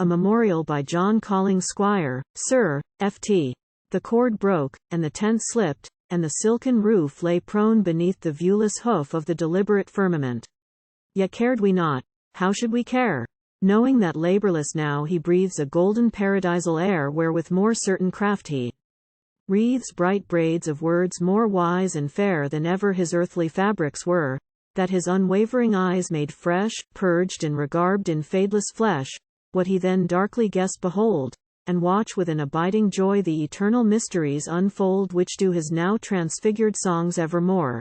a memorial by John Collings Squire, Sir, Ft. The cord broke, and the tent slipped, and the silken roof lay prone beneath the viewless hoof of the deliberate firmament. Yet cared we not. How should we care? Knowing that labourless now he breathes a golden paradisal air where with more certain craft he wreathes bright braids of words more wise and fair than ever his earthly fabrics were, that his unwavering eyes made fresh, purged and regarbed in fadeless flesh, what he then darkly guessed behold, and watch with an abiding joy the eternal mysteries unfold which do his now transfigured songs evermore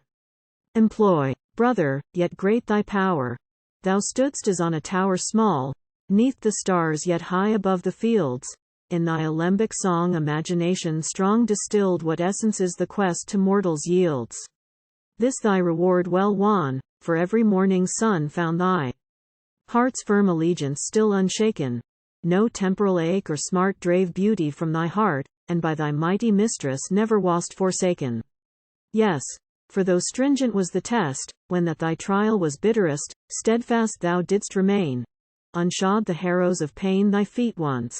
employ. Brother, yet great thy power. Thou stoodst as on a tower small, neath the stars yet high above the fields. In thy alembic song imagination strong distilled what essences the quest to mortals yields. This thy reward well won, for every morning sun found thy heart's firm allegiance still unshaken. No temporal ache or smart drave beauty from thy heart, and by thy mighty mistress never wast forsaken. Yes, for though stringent was the test, when that thy trial was bitterest, steadfast thou didst remain. Unshod the harrows of pain thy feet once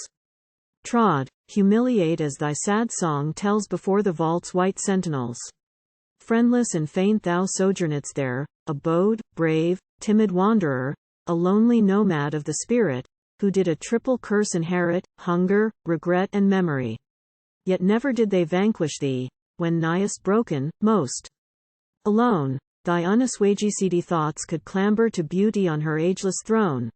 trod, humiliate as thy sad song tells before the vault's white sentinels. Friendless and faint thou sojournedst there, abode, brave, timid wanderer, a lonely nomad of the spirit, who did a triple curse inherit, hunger, regret and memory. Yet never did they vanquish thee, when nighest broken, most alone, thy unassuaged thoughts could clamber to beauty on her ageless throne.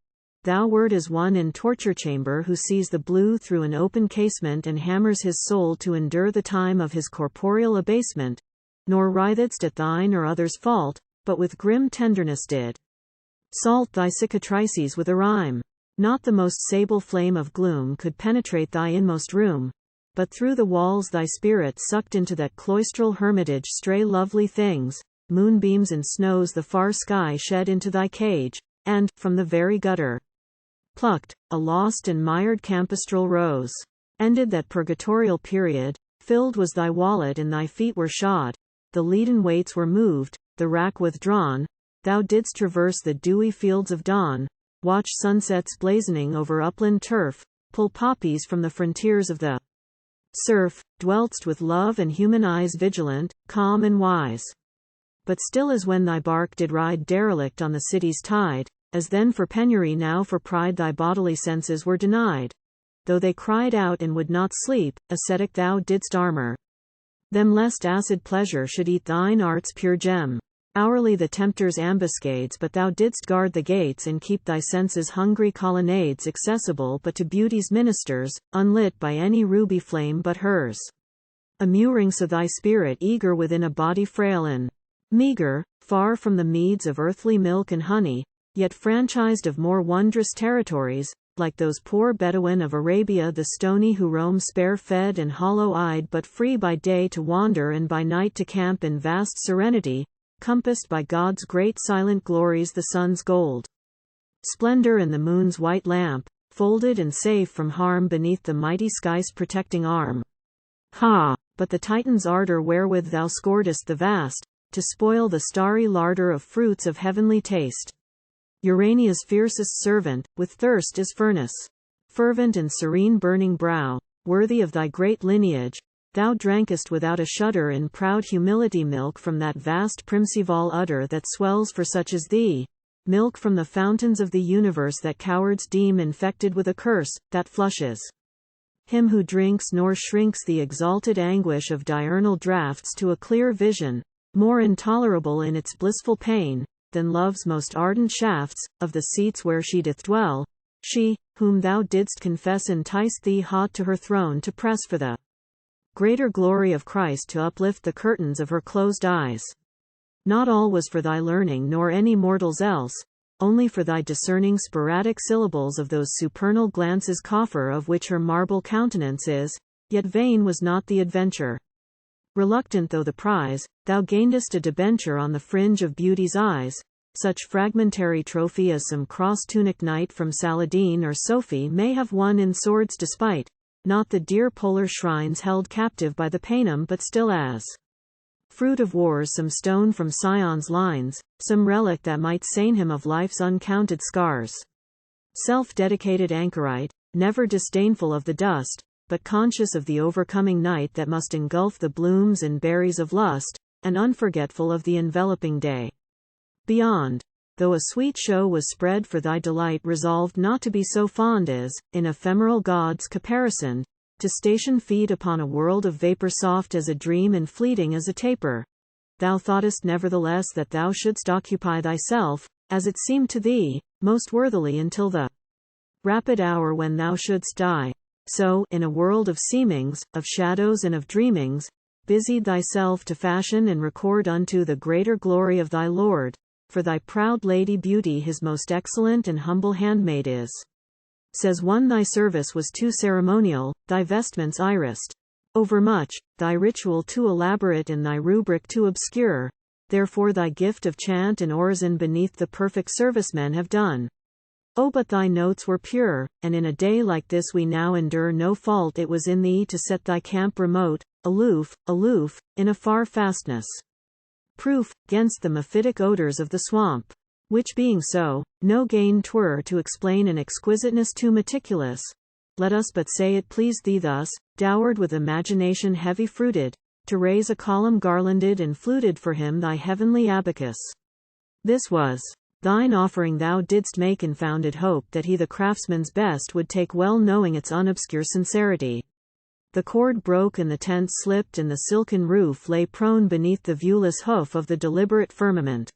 Thou wert as one in torture chamber who sees the blue through an open casement and hammers his soul to endure the time of his corporeal abasement, nor writhedst at thine or others' fault, but with grim tenderness did salt thy cicatrices with a rhyme. Not the most sable flame of gloom could penetrate thy inmost room, but through the walls thy spirit sucked into that cloistral hermitage stray lovely things, moonbeams and snows the far sky shed into thy cage, and, from the very gutter, plucked a lost and mired campestral rose. Ended that purgatorial period, filled was thy wallet and thy feet were shod, the leaden weights were moved, the rack withdrawn, thou didst traverse the dewy fields of dawn, watch sunsets blazoning over upland turf, pull poppies from the frontiers of the surf, dweltst with love and human eyes vigilant, calm and wise. But still as when thy bark did ride derelict on the city's tide, as then for penury now for pride thy bodily senses were denied. Though they cried out and would not sleep, ascetic thou didst armor them lest acid pleasure should eat thine art's pure gem. Hourly the tempter's ambuscades but thou didst guard the gates and keep thy senses' hungry colonnades accessible but to beauty's ministers, unlit by any ruby flame but hers. Immuring so thy spirit eager within a body frail and meager, far from the meads of earthly milk and honey, yet franchised of more wondrous territories, like those poor Bedouin of Arabia the stony who roam spare-fed and hollow-eyed but free by day to wander and by night to camp in vast serenity, compassed by God's great silent glories the sun's gold splendor and the moon's white lamp, folded and safe from harm beneath the mighty sky's protecting arm. Ha! But the Titan's ardor wherewith thou scoredest the vast, to spoil the starry larder of fruits of heavenly taste. Urania's fiercest servant, with thirst is furnace. Fervent and serene burning brow, worthy of thy great lineage, thou drankest without a shudder in proud humility milk from that vast primeval udder that swells for such as thee, milk from the fountains of the universe that cowards deem infected with a curse, that flushes him who drinks nor shrinks the exalted anguish of diurnal draughts to a clear vision, more intolerable in its blissful pain, than love's most ardent shafts, of the seats where she doth dwell, she, whom thou didst confess enticed thee hot to her throne to press for the greater glory of Christ to uplift the curtains of her closed eyes. Not all was for thy learning nor any mortal's else, only for thy discerning sporadic syllables of those supernal glances coffer of which her marble countenance is, yet vain was not the adventure. Reluctant though the prize, thou gainedst a debenture on the fringe of beauty's eyes, such fragmentary trophy as some cross-tunic knight from Saladin or Sophie may have won in sword's despite, not the dear polar shrines held captive by the Paynim but still as fruit of wars some stone from Sion's lines, some relic that might sain him of life's uncounted scars. Self-dedicated anchorite, never disdainful of the dust, but conscious of the overcoming night that must engulf the blooms and berries of lust, and unforgetful of the enveloping day. Beyond, though a sweet show was spread for thy delight, resolved not to be so fond as, in ephemeral gods caparisoned, to station feed upon a world of vapor soft as a dream and fleeting as a taper. Thou thoughtest nevertheless that thou shouldst occupy thyself, as it seemed to thee, most worthily until the rapid hour when thou shouldst die. So, in a world of seemings, of shadows and of dreamings, busied thyself to fashion and record unto the greater glory of thy Lord, for thy proud Lady Beauty his most excellent and humble handmaid is. Says one, thy service was too ceremonial, thy vestments irised overmuch, thy ritual too elaborate and thy rubric too obscure, therefore thy gift of chant and orison beneath the perfect servicemen have done. Oh, but thy notes were pure, and in a day like this we now endure no fault it was in thee to set thy camp remote, aloof, in a far fastness. Proof, 'gainst the mephitic odors of the swamp. Which being so, no gain 'twere to explain an exquisiteness too meticulous. Let us but say it pleased thee thus, dowered with imagination heavy fruited, to raise a column garlanded and fluted for him thy heavenly abacus. This was thine offering thou didst make in founded hope that he the craftsman's best would take, well knowing its unobscure sincerity. The cord broke and the tent slipped and the silken roof lay prone beneath the viewless hoof of the deliberate firmament.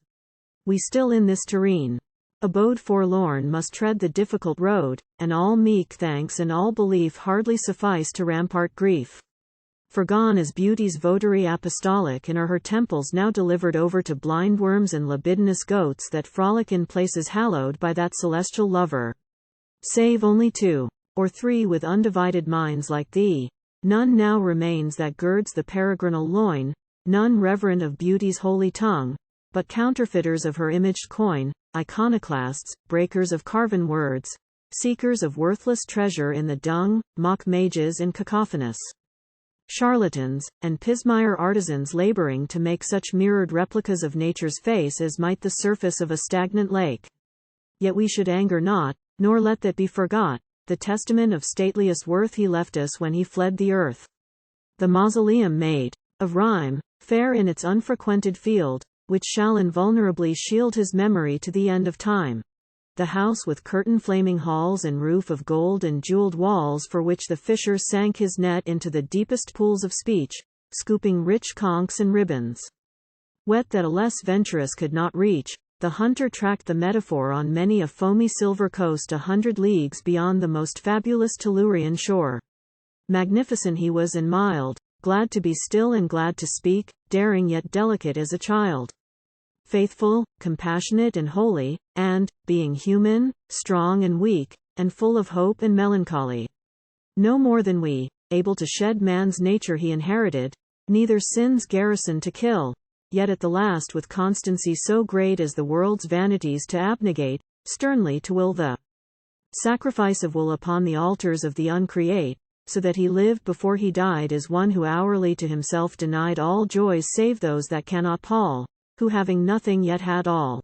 We still in this terrene abode forlorn must tread the difficult road, and all meek thanks and all belief hardly suffice to rampart grief. For gone is beauty's votary apostolic, and are her temples now delivered over to blind worms and libidinous goats that frolic in places hallowed by that celestial lover. Save only 2 or 3 with undivided minds like thee, none now remains that girds the peregrinal loin, none reverent of beauty's holy tongue, but counterfeiters of her imaged coin, iconoclasts, breakers of carven words, seekers of worthless treasure in the dung, mock mages and cacophonous charlatans, and pismire artisans laboring to make such mirrored replicas of nature's face as might the surface of a stagnant lake. Yet we should anger not, nor let that be forgot, the testament of stateliest worth he left us when he fled the earth. The mausoleum made of rhyme, fair in its unfrequented field, which shall invulnerably shield his memory to the end of time. The house with curtain flaming halls and roof of gold and jeweled walls, for which the fisher sank his net into the deepest pools of speech, scooping rich conchs and ribbons. Wet that a less venturous could not reach, the hunter tracked the metaphor on many a foamy silver coast 100 leagues beyond the most fabulous Tellurian shore. Magnificent he was and mild, glad to be still and glad to speak, daring yet delicate as a child. Faithful, compassionate and holy, and, being human, strong and weak, and full of hope and melancholy. No more than we, able to shed man's nature he inherited, neither sin's garrison to kill, yet at the last with constancy so great as the world's vanities to abnegate, sternly to will the sacrifice of will upon the altars of the uncreate, so that he lived before he died as one who hourly to himself denied all joys save those that cannot pall, who having nothing yet had all.